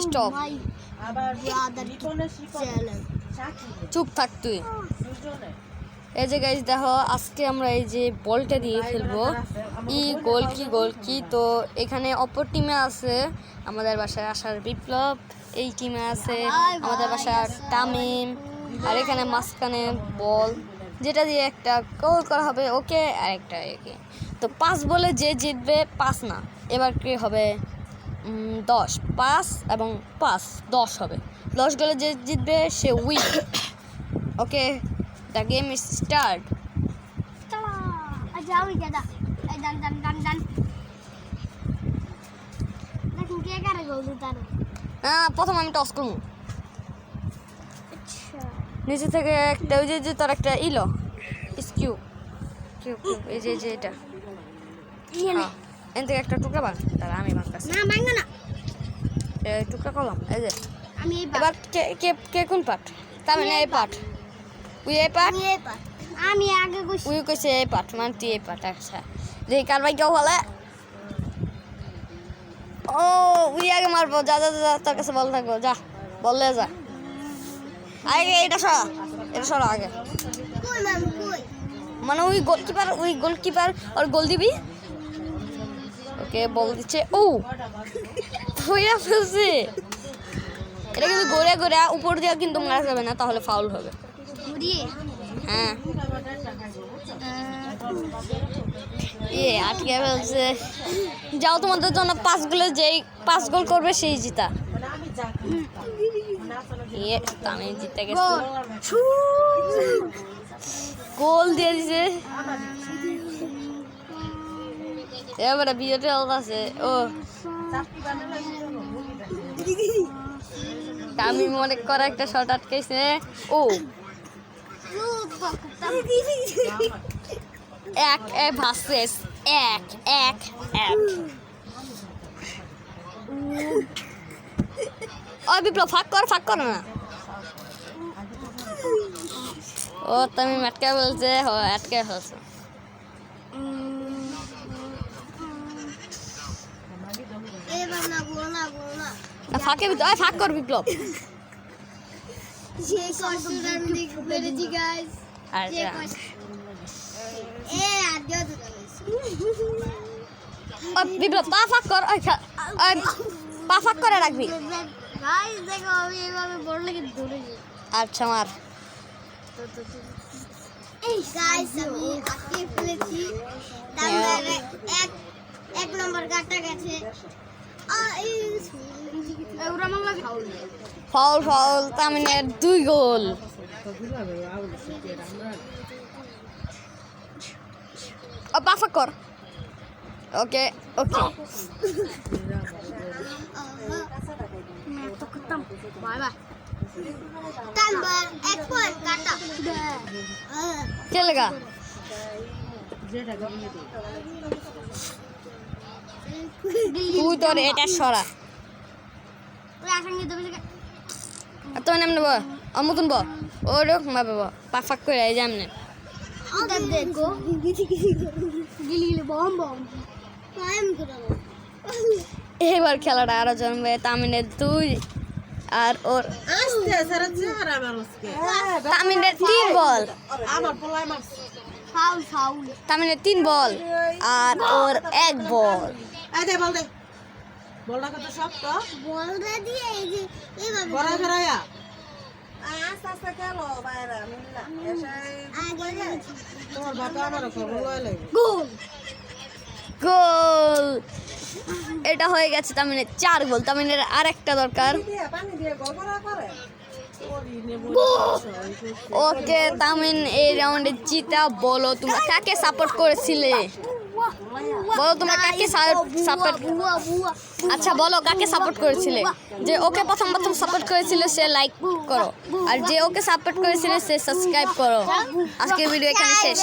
Stop, চুপ থাক তুই। এই যে গাইস দেখো, আজকে আমরা এই যে বলটা দিয়ে খেলবো। গোল কি তো এখানে অপর টিমে আছে আমাদের বাসায় আসার বিপ্লব, এই টিমে আছে আমাদের বাসায় তামিম, আর এখানে মাঝখানে বল যেটা দিয়ে একটা গোল করা হবে ওকে, আর একটা একে। তো 5 বলে যে জিতবে 5 না, এবার কি হবে 10, 5 এবং 5 10 হবে। 10 গোলে যে জিতবে সে win. Okay, the game is start. প্রথম আমি টস করবো নিচে থেকে একটা, ওই যে তোর একটা ইলো কিউ এই যে এটা এন থেকে একটা টুকরা বান, তাহলে আমি বানতেছি না, টুকরা করলাম। এই যে এবার কে কোন পার্ট? তার মানে এই পার্ট, এই পার্ট আমি আগে কইছে এই পার্ট, মানে তুই এই পার্ট। আচ্ছা, যে কারবাই কেউ বলে ও আগে মারবো। যা যা যা, তোর কাছে বল থাকবো, যা বললে যা আগে। এটা সরা আগে, মানে ওই গোলকিপার ওর গোল দিবি। ওকে, বল দিচ্ছে, ও হইয়া ফেলছে। এটা কিন্তু ঘুরে উপর দিয়ে কিন্তু মারা যাবে না, তাহলে ফাউল হবে। হ্যাঁ, আটকে ফেলছে। যাও, তোমাদের জন্য 5 গোলে যেই 5 গোল করবে সেই জিতা। আমি জিতে গেছি, গোল দিয়ে দিছে। এবারে বিয়েটা আছে। ও আমি মনে করা একটা শট আটকাইছে। ও এক ভার্সেস এক। ও বিপ্লব, ফাঁক কর না। ও তুমি আটকে বলছে, আটকে ফেলছে। ফাঁক কর বিপ্লব। বিপ্লব পা ফাঁক করে রাখবি। আচ্ছা, মার। এক নম্বর কাটা গেছে। ফাউল তামিনের 2 গোল। পাফা কর। ওকে चलेगा। তুই তোর এটা সরা, তো নামনে ব আমতন ব ওরক মাবে ব পাফাক করে এই জামনে এবার খেলাটা আরো জমবে। তামিনের 2 আর ওর তামিনের 3 বল, তামিনের 3 বল আর ওর 1 বল। বলটা কত শক্ত, বলটা দিয়ে এই যে এইভাবে বড় ফেরায়া আস্তে খেলো বাইরে মিল্লা এসে তোমার বাবা আমার খবর লইলে গোল। এটা হয়ে গেছে তামিনের 4 গোল। তামিনের আরেকটা দরকার। ওকে, তামিন এই রাউন্ডে জিতা। বলো তোমরা কাকে সাপোর্ট করেছিলে? বলো তোমরা কাকে সাপোর্ট, আচ্ছা বলো কাকে সাপোর্ট করেছিলে? যে ওকে প্রথম সাপোর্ট করেছিল সে লাইক করো, আর যে ওকে সাপোর্ট করেছিল সে সাবস্ক্রাইব করো। আজকের ভিডিও এখানে শেষ।